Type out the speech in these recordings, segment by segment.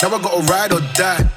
Now I gotta ride or die.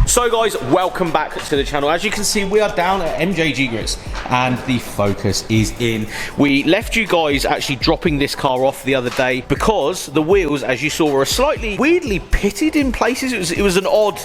So guys, welcome back to the channel. As you can see, we are down at MJG Grits and the Focus is in. We left you guys actually dropping this car off the other day because the wheels, as you saw, were slightly weirdly pitted in places. It was an odd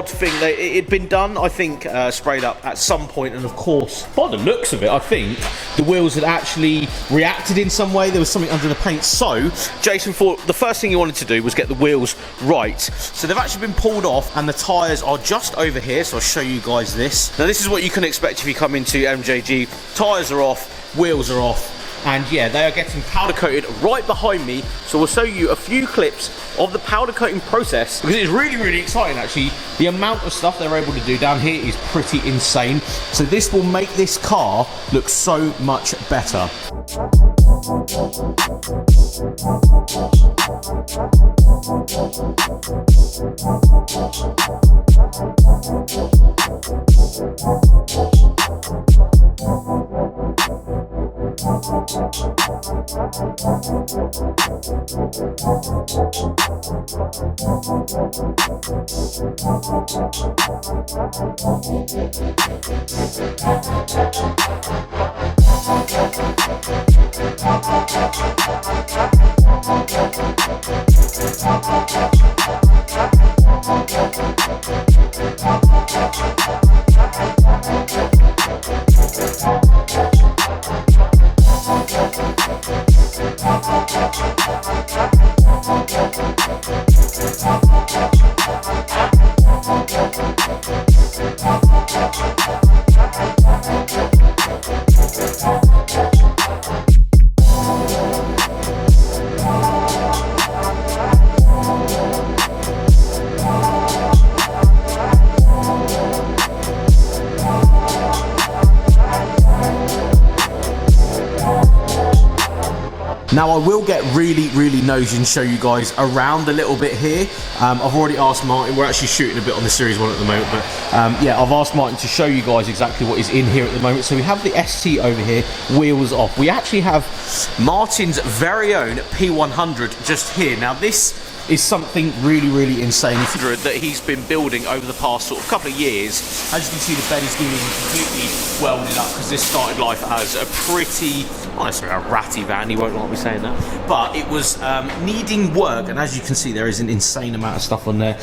thing. It had been done, I think, sprayed up at some point, and of course, by the looks of it, I think the wheels had actually reacted in some way. There was something under the paint. So Jason thought the first thing he wanted to do was get the wheels right. So they've actually been pulled off and the tyres are just over here, so I'll show you guys this. Now this is what you can expect if you come into MJG. Tyres are off, wheels are off, and yeah, they are getting powder coated right behind me. So we'll show you a few clips of the powder coating process because it's really exciting actually. The amount of stuff they're able to do down here is pretty insane. So this will make this car look so much better. Now I will get really nosy and show you guys around a little bit here. I've already asked Martin, we're actually shooting a bit on the Series 1 at the moment, but yeah, I've asked Martin to show you guys exactly what is in here at the moment. So we have the ST over here, wheels off. We actually have Martin's very own P100 just here. Now this is something really insane that he's been building over the past sort of couple of years. As you can see, the bed is being completely welded up because this started life as a pretty, honestly, a ratty van. He won't like me saying that, but it was needing work, and as you can see, there is an insane amount of stuff on there.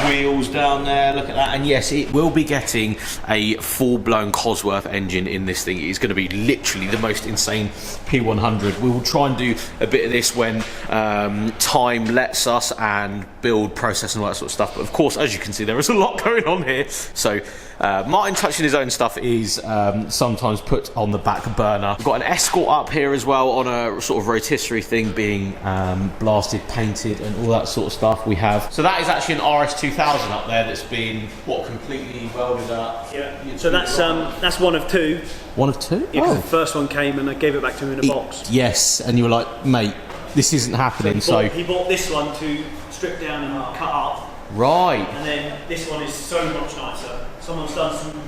Wheels down there, look at that, and yes, it will be getting a full-blown Cosworth engine in this thing. It is going to be literally the most insane P100. We will try and do a bit of this when time lets us and build process and all that sort of stuff, but of course, as you can see, there is a lot going on here. So Martin touching his own stuff is sometimes put on the back burner. We've got an Escort up here as well on a sort of rotisserie thing being blasted, painted and all that sort of stuff we have. So that is actually an RS2000 up there that's been, what, completely welded up? Yeah, so that's one of two. One of two? Yeah, the first one came and I gave it back to him in a box. Yes, and you were like, mate, this isn't happening. So he bought this one to strip down and cut up. Right. And then this one is so much nicer. Someone's done some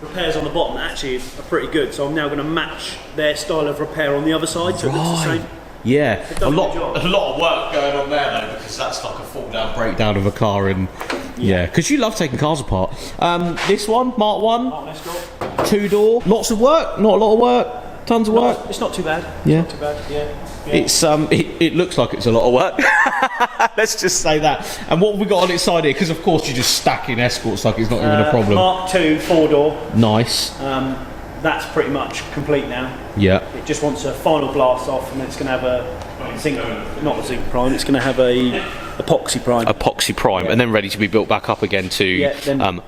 repairs on the bottom that actually are pretty good. So I'm now going to match their style of repair on the other side, so it looks the same. Yeah, a lot of work going on there though, because that's like a full down breakdown of a car, and yeah, because you love taking cars apart. This one, Mark 1, two-door, lots of work, not a lot of work, tons of work. It's not too bad. Yeah. Not too bad. Yeah. It's it looks like it's a lot of work. Let's just say that. And what have we got on its side here? Because of course you're just stacking Escorts like it's not even a problem. Mark 2 4-door. Nice. That's pretty much complete now. Yeah. It just wants a final blast off, and it's going to have a zinc, not a zinc prime. It's going to have a epoxy prime. Epoxy prime, yeah. And then ready to be built back up again to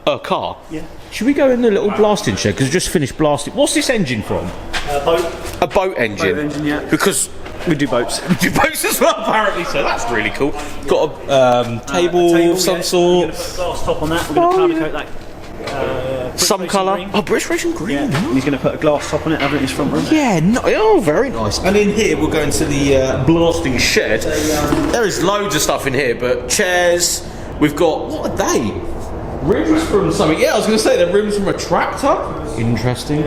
a car. Yeah. Should we go in the little blasting shed? Because we just finished blasting. What's this engine from? A boat. A boat engine. Boat engine, yeah. Because we do boats. We do boats as well, apparently. So that's really cool. Got a table of some sort. We're going to put a glass top on that. We're going to powder coat that Some Racing colour. green. Oh, British Racing Green. Yeah. And he's going to put a glass top on it, have it in his front room. Yeah, no, oh, very nice. And in here, we're going to the blasting shed. There is loads of stuff in here, but chairs. We've got, what are they? Rooms from something. Yeah, I was going to say they're rooms from a tractor. Interesting.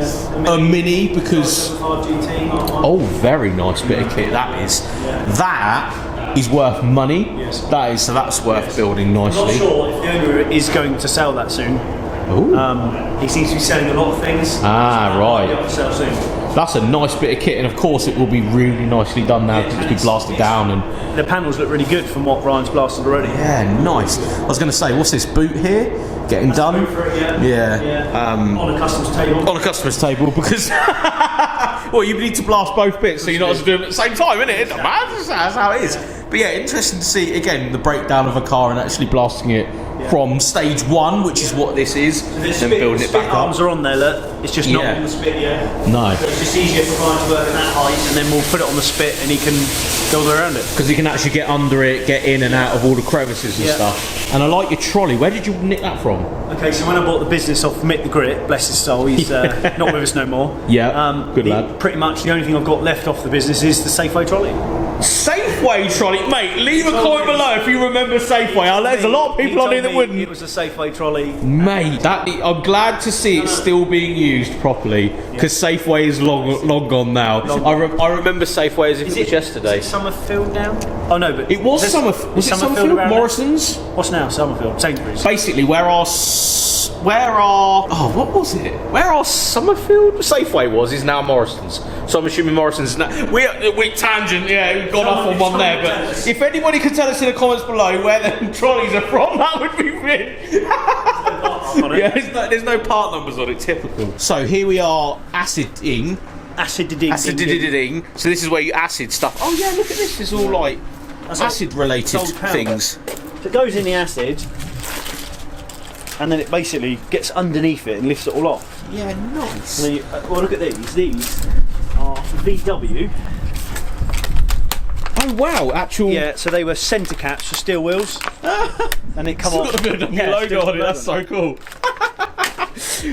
A mini because. Oh, very nice bit of kit that is. That is worth money. Yes. That is, so that's worth building nicely. I'm not sure if the owner is going to sell that soon. He seems to be selling a lot of things. Ah, right. He'll sell soon. That's a nice bit of kit, and of course it will be really nicely done now because it's been blasted down. And the panels look really good from what Ryan's blasted already. yeah, nice. I was going to say, what's this boot here? Getting done? Yeah. On a customs table. On a customer's table because well, you need to blast both bits, so you're not supposed to do them at the same time, isn't it? That's how it is. But yeah, interesting to see again the breakdown of a car and actually blasting it from stage one, which is what this is, and building it back up. Arms are on there, look. It's just not on the spit yet. No. So it's just easier for Ryan to work at that height, and then we'll put it on the spit, and he can build around it. Because you can actually get under it, get in and out of all the crevices and stuff. And I like your trolley. Where did you nick that from? Okay, so when I bought the business off Mick the Grit, bless his soul, he's not with us no more. Yeah, good lad. Pretty much the only thing I've got left off the business is the Safeway trolley. Safeway trolley, mate. Leave a comment below if you remember Safeway. There's a lot of people on here that wouldn't. It was a Safeway trolley, mate. I'm glad to see it still being used properly because Safeway is long gone now. I remember Safeway as if it was yesterday. Is it Summerfield now? Oh no, but it was Summerfield. Was it Summerfield? Morrison's. What's now Summerfield? Sainsbury's. Basically, where our what was it? Where our Summerfield Safeway was is now Morrison's. So I'm assuming Morrison's now. We tangent, yeah, we've gone off on one there. But if anybody could tell us in the comments below where the trolleys are from, that would be good. Yeah, there's no part numbers on it. Typical. So here we are, aciding. So this is where you acid stuff. Oh yeah, look at this. It's all like acid-related things. So it goes in the acid. And then it basically gets underneath it and lifts it all off. Yeah, nice. And then well, look at these. These are VW. Oh wow, actual. Yeah, so they were centre caps for steel wheels, and it come off. Logo on it. That's so cool.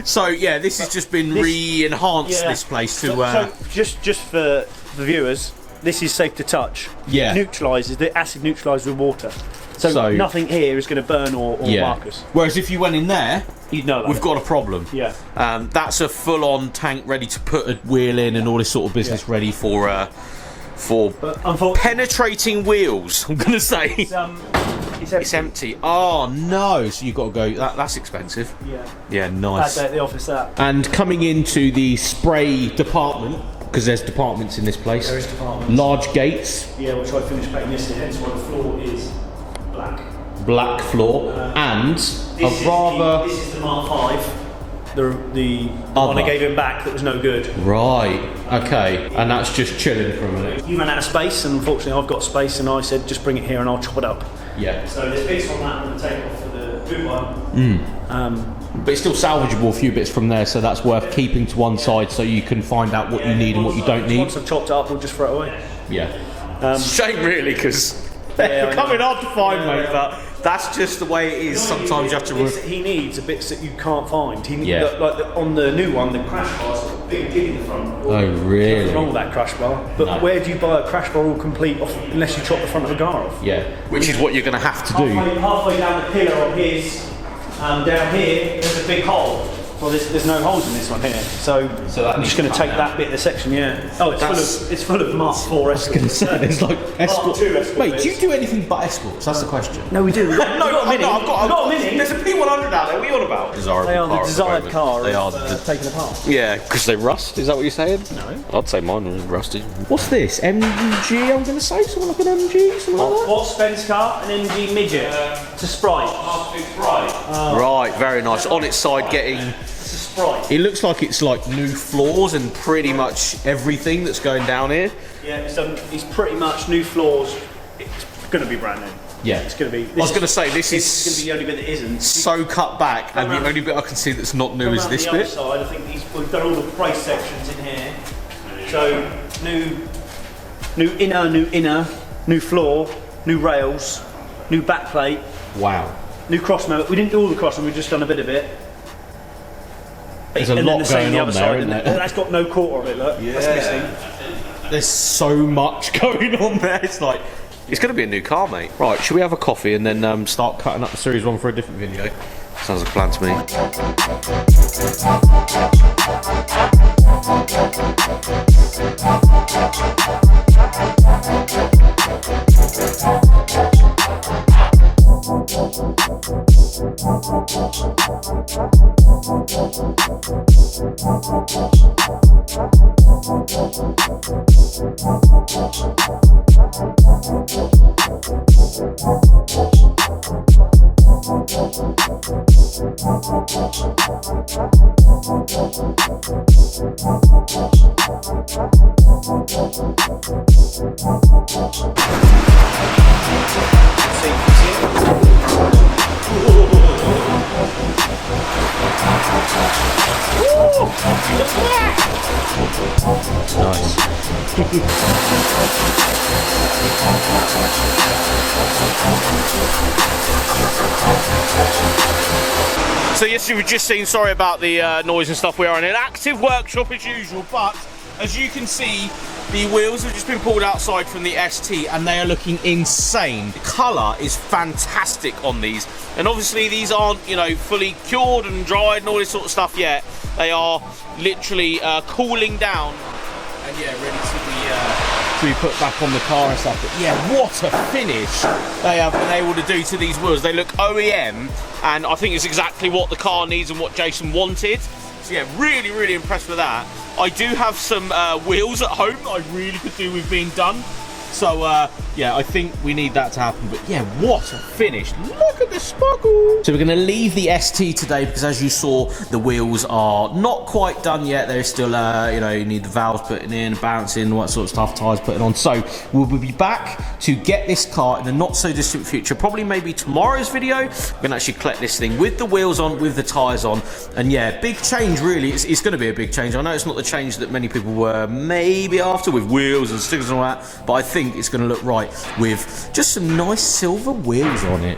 So yeah, this has just been re-enhanced. This place to. So just for the viewers, this is safe to touch. Yeah. Neutralises the acid neutralises with water. So nothing here is going to burn or mark us. Whereas if you went in there, you'd know that we've got a problem. Yeah. That's a full-on tank ready to put a wheel in and all this sort of business ready for penetrating wheels. I'm going to say. It's empty. Oh no! So you've got to go. That's expensive. Yeah. Yeah, nice. At the office. And coming into the spray department. Because there's departments in this place. There is departments. Large gates. Yeah, which I finished painting yesterday. Hence why the floor is black. Black floor and a rather. This is the Mark V. The one I gave him back that was no good. Right. Okay. And that's just chilling for a minute. You ran out of space, and unfortunately I've got space, and I said just bring it here and I'll chop it up. Yeah. So there's bits on that I'm going to take off for the boot one. But it's still salvageable a few bits from there, so that's worth keeping to one side so you can find out what you need and what you don't need. Once I've chopped it up, we'll just throw it away. Yeah. Shame really, because they're coming hard to find, mate, but that's just the way it is. Sometimes you have to... He needs the bits that you can't find. Yeah. On the new one, the crash bar's got a big gig in the front. Oh, really? Nothing wrong with that crash bar. But where do you buy a crash bar all complete off, unless you chop the front of the car off? Yeah, which is what you're going to have to do. Halfway down the pillar on his... down here, there's a big hole. Well, there's no holes in this one here, so I'm just going to take that bit of the section. Yeah. Oh, it's full of Mark IV escorts. I was going to say there's like escorts. Wait, do you do anything but escorts? That's the question. No, we do. We've got a Mini. I've got a Mini. There's a P100 out there. What are you on about? They are the desired car. They are taken apart. Yeah, because they rust. Is that what you're saying? No. I'd say mine was rusty. What's this? MG? I'm going to say something like an MG, something like that. What's Ben's car? An MG midget. It's a Sprite. Right, very nice. On its side, getting. It looks like it's like new floors and pretty much everything that's going down here. Yeah, it's pretty much new floors. It's going to be brand new. Yeah, it's going to be. I was going to say this is going to be the only bit that isn't. So cut back, and the only bit I can see that's not new is this bit. Side, I think we've done all the brace sections in here. So new inner, new floor, new rails, new backplate. Wow. New cross member. We didn't do all the cross, we've just done a bit of it. There's a lot going on there, isn't there? That's got no quarter of it, look. Yeah. That's missing. There's so much going on there. It's like, it's going to be a new car, mate. Right, should we have a coffee and then start cutting up the Series 1 for a different video? Sounds like a plan to me. So yes, you've just seen, sorry about the noise and stuff, we are in an active workshop as usual, but as you can see, the wheels have just been pulled outside from the ST and they are looking insane. The colour is fantastic on these, and obviously these aren't, you know, fully cured and dried and all this sort of stuff yet. They are literally cooling down and yeah, ready to be put back on the car and stuff. But yeah, what a finish they have been able to do to these wheels. They look OEM, and I think it's exactly what the car needs and what Jason wanted. So yeah, really, really impressed with that. I do have some wheels at home that I really could do with being done. So yeah, I think we need that to happen. But yeah, what a finish. Look at the sparkle. So we're going to leave the ST today because, as you saw, the wheels are not quite done yet. They're still, you know, you need the valves putting in, balancing, what sort of stuff, tyres putting on. So we'll be back to get this car in the not so distant future, probably maybe tomorrow's video. We're going to actually collect this thing with the wheels on, with the tyres on. And yeah, big change really. It's going to be a big change. I know it's not the change that many people were maybe after, with wheels and stickers and all that, but I think it's going to look right with just some nice silver wheels on it.